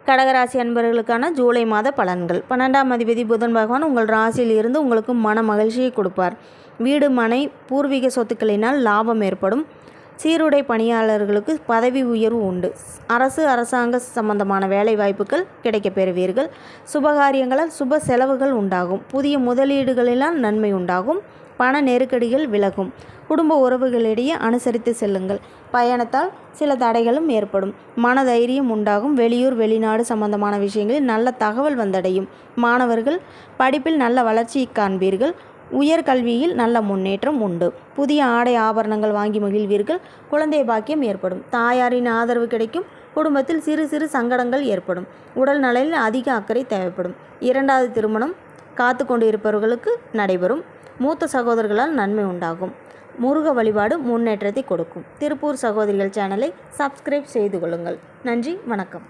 கடகராசி அன்பர்களுக்கான ஜூலை மாத பலன்கள். 12ஆம் அதிபதி புதன் பகவான் உங்கள் ராசியில் இருந்து உங்களுக்கு மன மகிழ்ச்சியை கொடுப்பார். வீடு, மனை, பூர்வீக சொத்துக்களினால் லாபம் ஏற்படும். சீருடை பணியாளர்களுக்கு பதவி உயர்வு உண்டு. அரசாங்க சம்பந்தமான வேலை வாய்ப்புகள் கிடைக்கப் பெறுவீர்கள். சுபகாரியங்களால் சுப செலவுகள் உண்டாகும். புதிய முதலீடுகளினால் நன்மை உண்டாகும். பண நெருக்கடிகள் விலகும். குடும்ப உறவுகளிடையே அனுசரித்து செல்லுங்கள். பயணத்தால் சில தடைகளும் ஏற்படும். மன தைரியம் உண்டாகும். வெளியூர், வெளிநாடு சம்பந்தமான விஷயங்களில் நல்ல தகவல் வந்தடையும். மாணவர்கள் படிப்பில் நல்ல வளர்ச்சி காண்பீர்கள். உயர்கல்வியில் நல்ல முன்னேற்றம் உண்டு. புதிய ஆடை ஆபரணங்கள் வாங்கி மகிழ்வீர்கள். குழந்தை பாக்கியம் ஏற்படும். தாயாரின் ஆதரவு கிடைக்கும். குடும்பத்தில் சிறு சிறு சங்கடங்கள் ஏற்படும். உடல் நலனில் அதிக அக்கறை தேவைப்படும். 2வது திருமணம் காத்து கொண்டு இருப்பவர்களுக்கு நடைபெறும். மூத்த சகோதரர்களால் நன்மை உண்டாகும். முருக வழிபாடு முன்னேற்றத்தை கொடுக்கும். திருப்பூர் சகோதரிகள் சேனலை சப்ஸ்கிரைப் செய்து கொள்ளுங்கள். நன்றி, வணக்கம்.